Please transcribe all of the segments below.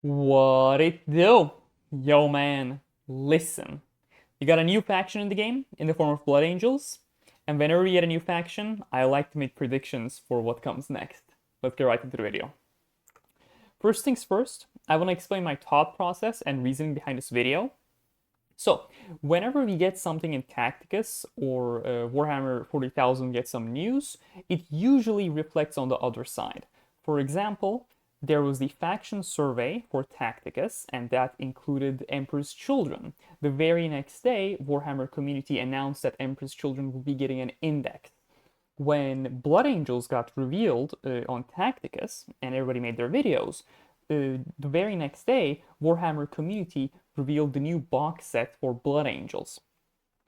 What it do? Yo man, listen. You got a new faction in the game in the form of Blood Angels, and whenever we get a new faction, I like to make predictions for what comes next. Let's get right into the video. First things first, I want to explain my thought process and reasoning behind this video. So, whenever we get something in Tacticus or Warhammer 40,000 gets some news, it usually reflects on the other side. For example, there was the faction survey for Tacticus, and that included Emperor's Children. The very next day, Warhammer community announced that Emperor's Children would be getting an index. When Blood Angels got revealed on Tacticus, and everybody made their videos, the very next day, Warhammer community revealed the new box set for Blood Angels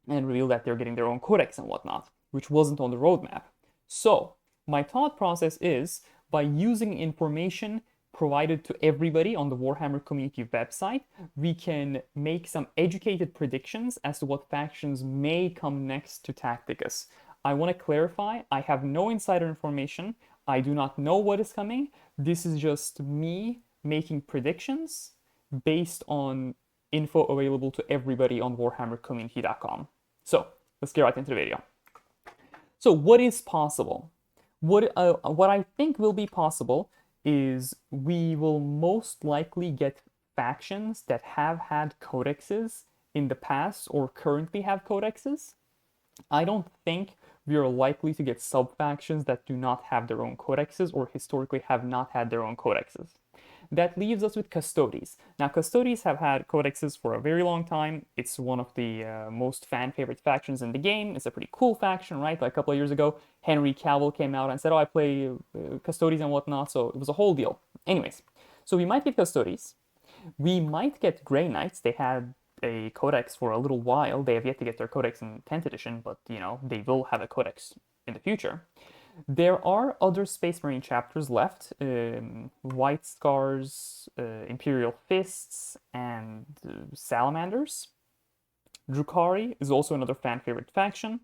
and revealed that they're getting their own codex and whatnot, which wasn't on the roadmap. So, my thought process is by using information provided to everybody on the Warhammer community website, we can make some educated predictions as to what factions may come next to Tacticus. I want to clarify, I have no insider information. I do not know what is coming. This is just me making predictions based on info available to everybody on warhammercommunity.com. So let's get right into the video. So what is possible? What I think will be possible is we will most likely get factions that have had codexes in the past or currently have codexes. I don't think we are likely to get sub-factions that do not have their own codexes or historically have not had their own codexes. That leaves us with Custodes. Now, Custodes have had codexes for a very long time. It's one of the most fan-favorite factions in the game. It's a pretty cool faction, right? Like a couple of years ago, Henry Cavill came out and said, oh, I play Custodes and whatnot, so it was a whole deal. Anyways, so we might get Custodes. We might get Grey Knights. They had a codex for a little while. They have yet to get their codex in 10th edition, but, you know, they will have a codex in the future. There are other Space Marine chapters left, White Scars, Imperial Fists, and Salamanders. Drukhari is also another fan favorite faction.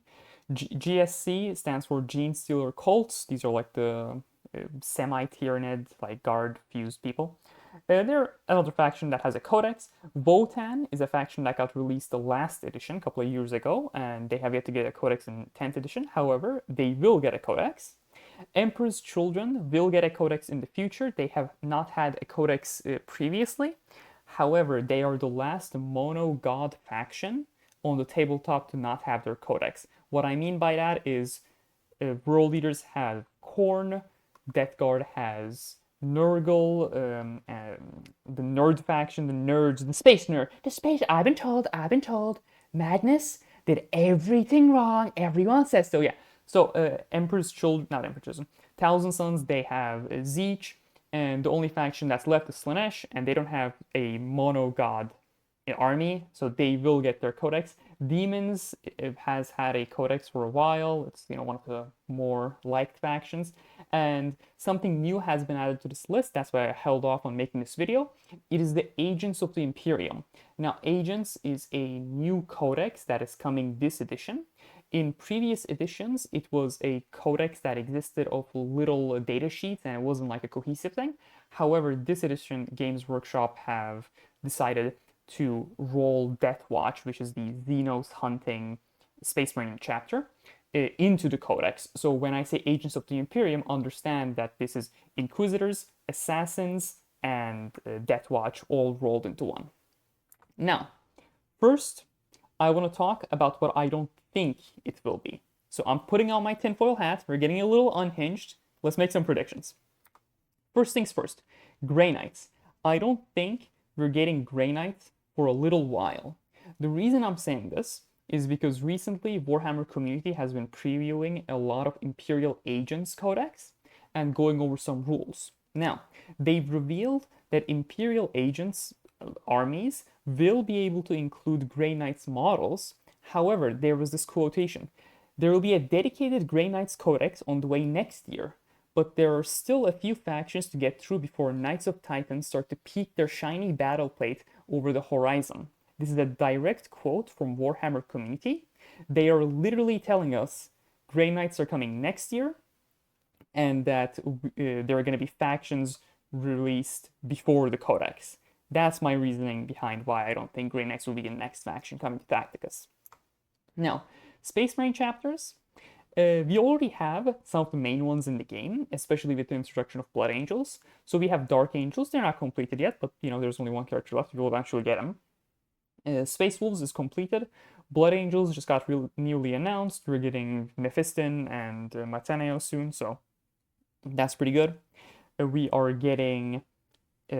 GSC stands for Gene Stealer Colts. These are like the semi-Tyranid, like guard fused people. They're another faction that has a codex. Votan is a faction that got released the last edition a couple of years ago, and they have yet to get a codex in 10th edition. However, they will get a codex. Emperor's Children will get a codex in the future. They have not had a codex previously. However, they are the last mono god faction on the tabletop to not have their codex. What I mean by that is world leaders have Khorne, Death Guard has Nurgle, the nerd faction, the nerds, the space nerd, the space. I've been told. Magnus did everything wrong. Everyone says so. Yeah. So Emperor's Children, not Emperor's Children, Thousand Sons. They have Zeech, and the only faction that's left is Slanesh, and they don't have a mono god army, so they will get their codex. Demons has had a codex for a while. It's one of the more liked factions, and something new has been added to this list. That's why I held off on making this video. It is the Agents of the Imperium. Now, Agents is a new codex that is coming this edition. In previous editions, it was a codex that existed of little data sheets and it wasn't like a cohesive thing. However, this edition, Games Workshop have decided to roll Death Watch, which is the Xenos hunting Space Marine chapter, into the codex. So when I say Agents of the Imperium, understand that this is Inquisitors, Assassins, and Death Watch all rolled into one. Now, first, I want to talk about what I don't think it will be. So I'm putting on my tinfoil hat. We're getting a little unhinged. Let's make some predictions. First things first, Grey Knights. I don't think we're getting Grey Knights for a little while. The reason I'm saying this is because recently Warhammer community has been previewing a lot of Imperial Agents Codex and going over some rules. Now, they've revealed that Imperial Agents armies will be able to include Grey Knights models. However, there was this quotation. There will be a dedicated Grey Knights Codex on the way next year, but there are still a few factions to get through before Knights of Titan start to peak their shiny battle plate over the horizon. This is a direct quote from Warhammer community. They are literally telling us Grey Knights are coming next year and that there are going to be factions released before the codex. That's my reasoning behind why I don't think Grey Knights will be the next faction coming to Tacticus. Now, Space Marine chapters. We already have some of the main ones in the game, especially with the introduction of Blood Angels. So we have Dark Angels. They're not completed yet, but there's only one character left. We'll eventually get them. Space Wolves is completed. Blood Angels just got newly announced. We're getting Mephiston and Mataneo soon, so that's pretty good. We are getting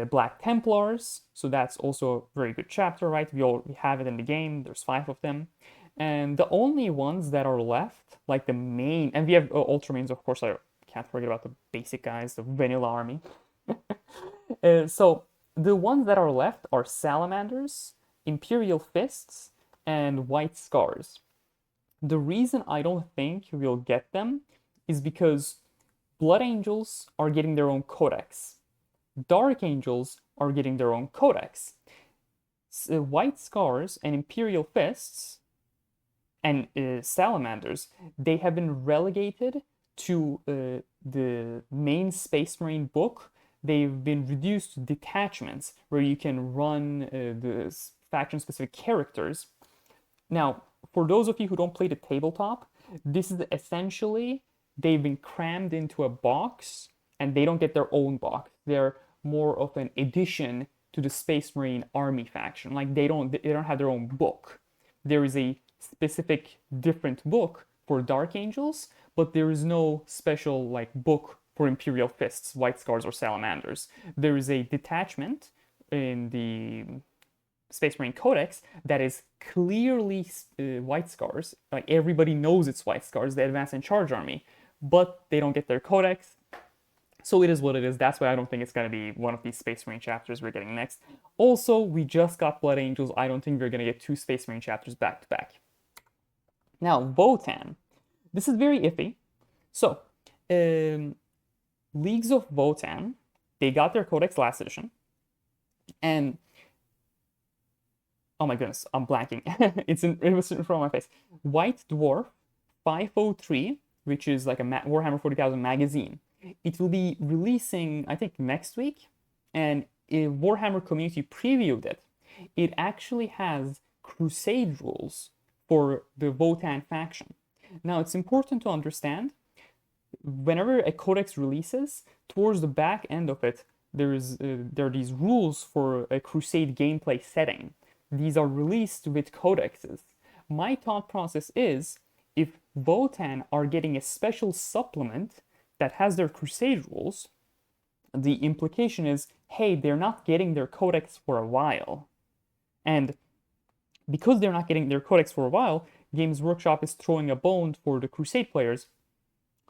Black Templars, so that's also a very good chapter, right? We have it in the game. There's 5 of them. And the only ones that are left, like the main, and we have Ultramarines, of course. I can't forget about the basic guys, the vanilla army. So the ones that are left are Salamanders, Imperial Fists, and White Scars. The reason I don't think we'll get them is because Blood Angels are getting their own codex. Dark Angels are getting their own codex. White Scars and Imperial Fists and Salamanders, they have been relegated to the main Space Marine book. They've been reduced to detachments where you can run the faction-specific characters. Now, for those of you who don't play the tabletop, this is essentially, they've been crammed into a box and they don't get their own box. They're more of an addition to the Space Marine army faction. Like they don't have their own book. There is a specific different book for Dark Angels, but there is no special like book for Imperial Fists, White Scars, or Salamanders. There is a detachment in the Space Marine Codex that is clearly White Scars. Like everybody knows it's White Scars, the Advance and Charge army, but they don't get their codex. So it is what it is. That's why I don't think it's going to be one of these Space Marine chapters we're getting next. Also, we just got Blood Angels. I don't think we're going to get 2 Space Marine chapters back to back. Now, Votan. This is very iffy. So, Leagues of Votan, they got their codex last edition. And, oh my goodness, I'm blanking. It was in front of my face. White Dwarf 503, which is like a Warhammer 40,000 magazine. It will be releasing, I think, next week, and Warhammer community previewed it. It actually has crusade rules for the Votan faction. Now, it's important to understand, whenever a codex releases, towards the back end of it, there are these rules for a crusade gameplay setting. These are released with codexes. My thought process is, if Votan are getting a special supplement that has their crusade rules, the implication is, hey, they're not getting their codex for a while. And because they're not getting their codex for a while, Games Workshop is throwing a bone for the crusade players,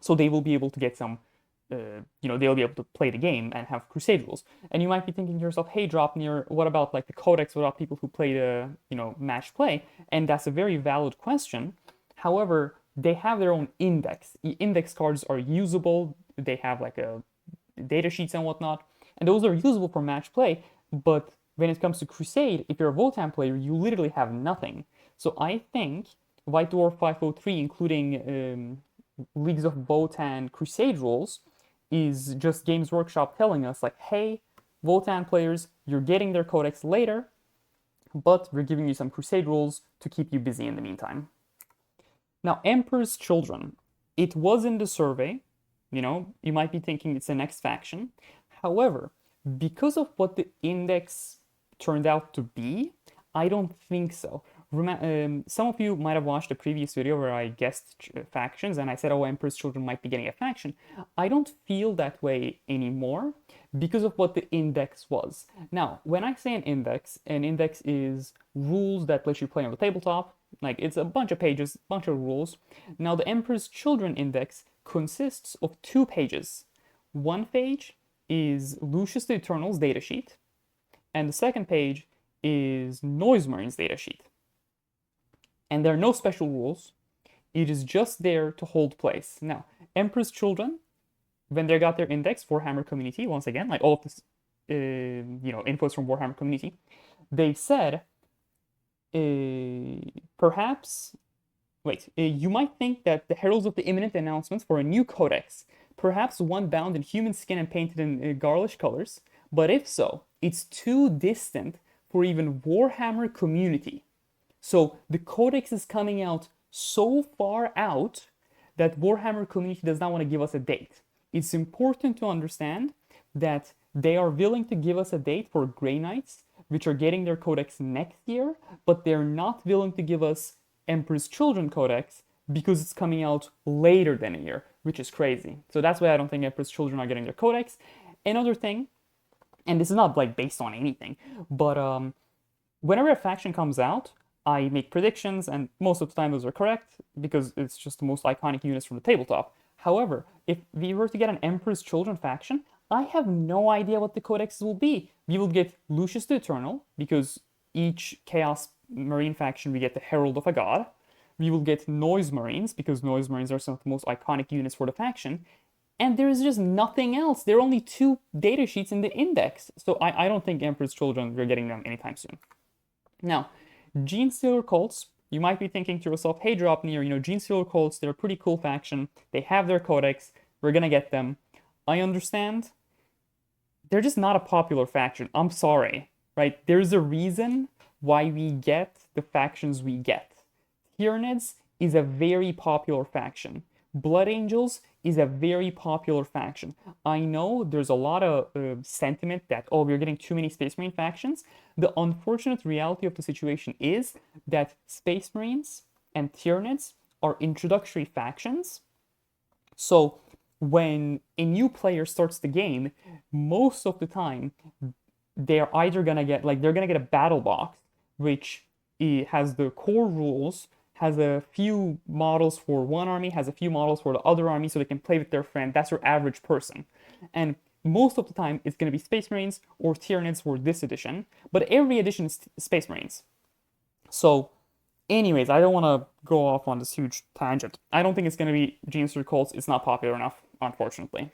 so they will be able to get some, they'll be able to play the game and have crusade rules. And you might be thinking to yourself, hey, Draupnir, what about like the codex? What about people who play the, match play? And that's a very valid question. However, they have their own index. The index cards are usable. They have like a data sheets and whatnot, and those are usable for match play. But when it comes to Crusade, if you're a Votan player, you literally have nothing. So I think White Dwarf 503, including Leagues of Votan Crusade rules, is just Games Workshop telling us like, hey, Votan players, you're getting their codex later, but we're giving you some Crusade rules to keep you busy in the meantime. Now, Emperor's Children, it was in the survey. You might be thinking it's the next faction. However, because of what the index turned out to be, I don't think so. Some of you might have watched a previous video where I guessed factions and I said, oh, Emperor's Children might be getting a faction. I don't feel that way anymore because of what the index was. Now, when I say an index is rules that let you play on the tabletop. Like, it's a bunch of pages, bunch of rules. Now, the Emperor's Children index consists of 2 pages. One page is Lucius the Eternal's datasheet, and the second page is Noise Marine's datasheet. And there are no special rules. It is just there to hold place. Now, Emperor's Children, when they got their index, Warhammer community, once again, like all of this, infos from Warhammer community, they said, perhaps, you might think that the heralds of the imminent announcements for a new codex, perhaps one bound in human skin and painted in garlish colors, but if so, it's too distant for even Warhammer community. So the codex is coming out so far out that Warhammer community does not want to give us a date. It's important to understand that they are willing to give us a date for Grey Knights, which are getting their codex next year, but they're not willing to give us Emperor's Children codex because it's coming out later than a year, which is crazy. So that's why I don't think Emperor's Children are getting their codex. Another thing, and this is not like based on anything, but whenever a faction comes out, I make predictions, and most of the time those are correct because it's just the most iconic units from the tabletop. However, if we were to get an Emperor's Children faction, I have no idea what the codexes will be. We will get Lucius the Eternal, because each Chaos Marine faction we get the Herald of a God. We will get Noise Marines, because Noise Marines are some of the most iconic units for the faction. And there is just nothing else. There are only 2 data sheets in the index. So I don't think Emperor's Children, we're getting them anytime soon. Now, Genestealer Colts, you might be thinking to yourself, hey Draupnir, Genestealer Colts, they're a pretty cool faction. They have their codex. We're gonna get them. I understand. They're just not a popular faction. I'm sorry, right? There's a reason why we get the factions we get. Tyranids is a very popular faction. Blood Angels is a very popular faction. I know there's a lot of sentiment that, oh, we're getting too many Space Marine factions. The unfortunate reality of the situation is that Space Marines and Tyranids are introductory factions. So when a new player starts the game, most of the time, they're either gonna get, they're gonna get a battle box, which has the core rules, has a few models for one army, has a few models for the other army, so they can play with their friend. That's your average person. And most of the time, it's going to be Space Marines or Tyranids for this edition, but every edition is Space Marines. So, anyways, I don't want to go off on this huge tangent. I don't think it's going to be Genestealer Colts. It's not popular enough, unfortunately.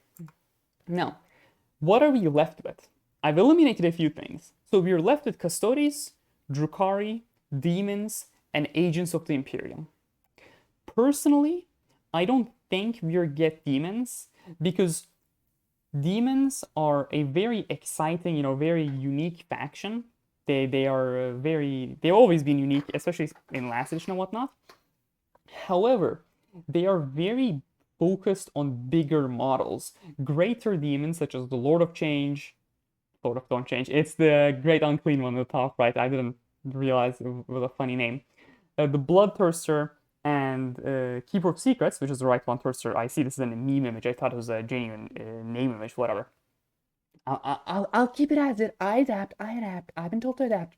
Now, what are we left with? I've eliminated a few things. So we're left with Custodes, Drukhari, Demons, and Agents of the Imperium. Personally, I don't think we'll get Demons because Demons are a very exciting, very unique faction. They've always been unique, especially in last edition and whatnot. However, they are very focused on bigger models. Greater demons such as the Lord of Don't Change. It's the Great Unclean one on the top right. I didn't realize it was a funny name. The Bloodthirster and Keeper of Secrets, which is the right one, Thirster. I see this is a meme image. I thought it was a genuine name image, whatever. I'll keep it as it. I adapt. I've been told to adapt.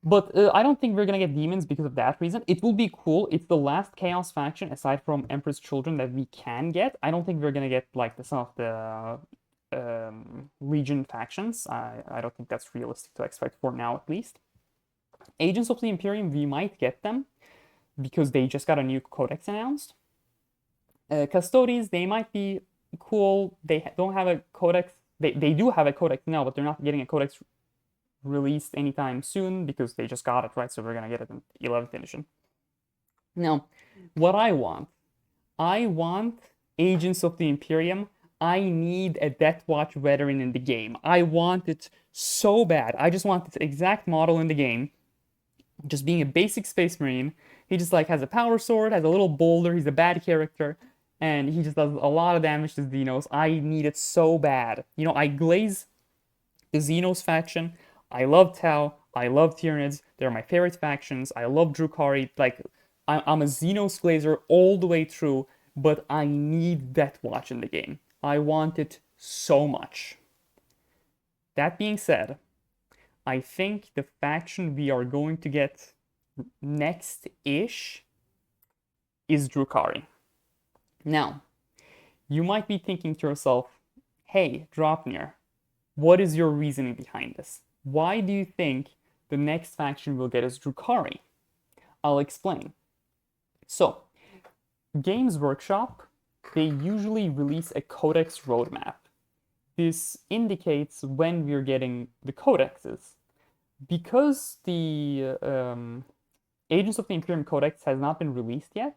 But I don't think we're gonna get Demons because of that reason. It will be cool. It's the last Chaos faction, aside from Emperor's Children, that we can get. I don't think we're gonna get some of the Legion factions. I don't think that's realistic to expect for now, at least. Agents of the Imperium, we might get them because they just got a new codex announced. Custodes, they might be cool. They don't have a codex. They do have a codex now, but they're not getting a codex released anytime soon because they just got it, right? So we're gonna get it in 11th edition. Now, what I want Agents of the Imperium. I need a Death Watch veteran in the game. I want it so bad. I just want this exact model in the game. Just being a basic Space Marine. He just has a power sword, has a little boulder, he's a bad character, and he just does a lot of damage to Xenos. I need it so bad. I glaze the Xenos faction. I love Tau. I love Tyranids. They're my favorite factions. I love Drukhari. I'm a Xenos glazer all the way through, but I need Death Watch in the game. I want it so much. That being said, I think the faction we are going to get next-ish is Drukhari. Now, you might be thinking to yourself, hey, Draupnir, what is your reasoning behind this? Why do you think the next faction we'll get is Drukhari? I'll explain. So, Games Workshop, they usually release a codex roadmap. This indicates when we're getting the codexes. Because the Agents of the Imperium Codex has not been released yet,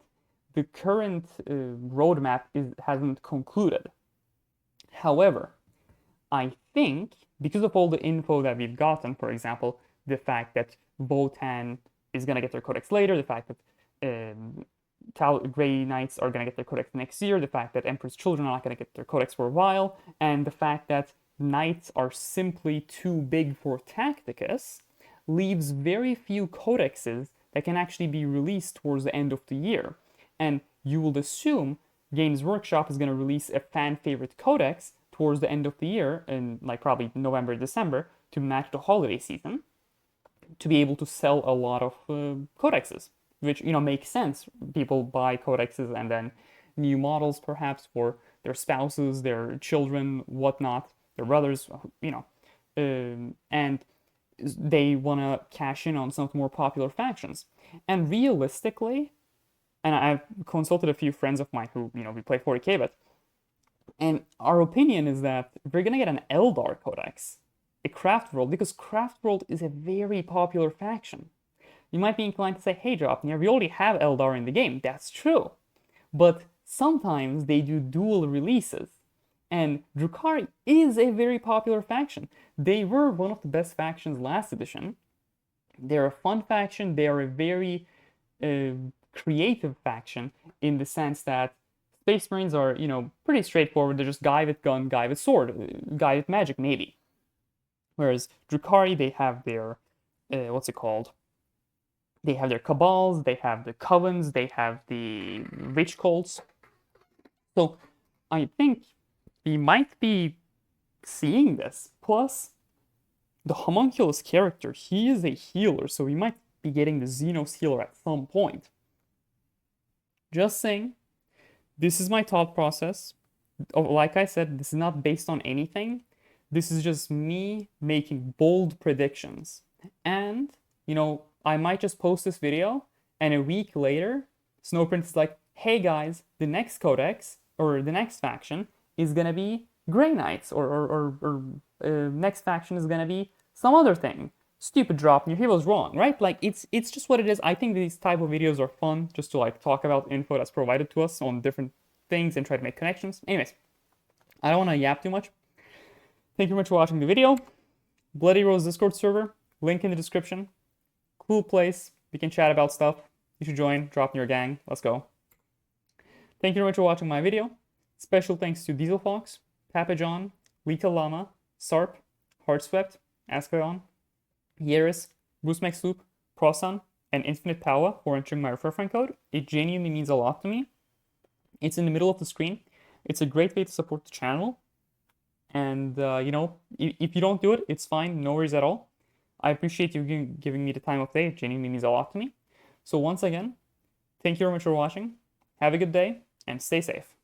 the current roadmap hasn't concluded. However, I think because of all the info that we've gotten, for example, the fact that Votan is going to get their codex later, the fact that Grey Knights are going to get their codex next year, the fact that Emperor's Children are not going to get their codex for a while, and the fact that Knights are simply too big for Tacticus, leaves very few codexes that can actually be released towards the end of the year. And you will assume Games Workshop is going to release a fan-favorite codex towards the end of the year, in like probably November, December, to match the holiday season, to be able to sell a lot of codexes, which, you know, makes sense. People buy codexes and then new models perhaps for their spouses, their children, whatnot, their brothers, you know, and they want to cash in on some of the more popular factions. And realistically, and I've consulted a few friends of mine who, you know, we play 40k, but, and our opinion is that we're going to get an Eldar codex, a Craft World, because Craft World is a very popular faction. You might be inclined to say, hey, Draupnir, we already have Eldar in the game. That's true. But sometimes they do dual releases. And Drukhari is a very popular faction. They were one of the best factions last edition. They're a fun faction. They are a very creative faction in the sense that Space Marines are, you know, pretty straightforward. They're just guy with gun, guy with sword, guy with magic, maybe. Whereas Drukhari, they have their, what's it called? They have their cabals, they have the covens, they have the Gente Colts. So I think we might be seeing this. Plus, the homunculus character, he is a healer, so we might be getting the Xenos healer at some point. Just saying, this is my thought process. Like I said, this is not based on anything. This is just me making bold predictions. And, you know, I might just post this video, and a week later, Snowprint is like, hey guys, the next codex, or the next faction, is gonna be Grey Knights, or next faction is gonna be some other thing. Stupid Draupnir, he was wrong, right? Like, it's just what it is. I think these type of videos are fun, just to like talk about info that's provided to us on different things and try to make connections. Anyways, I don't want to yap too much. Thank you very much for watching the video. Bloody Rose Discord server, link in the description. Cool place. We can chat about stuff. You should join. Draupnir gang. Let's go. Thank you very much for watching my video. Special thanks to Diesel Fox, Papa John, Lita Llama, Sarp, Heartswept, Askleon, Yeris, Bruce McSoup, Prosan, and Infinite Power for entering my referral code. It genuinely means a lot to me. It's in the middle of the screen. It's a great way to support the channel. And, you know, if you don't do it, it's fine. No worries at all. I appreciate you giving me the time of day. It genuinely means a lot to me. So once again, thank you very much for watching. Have a good day and stay safe.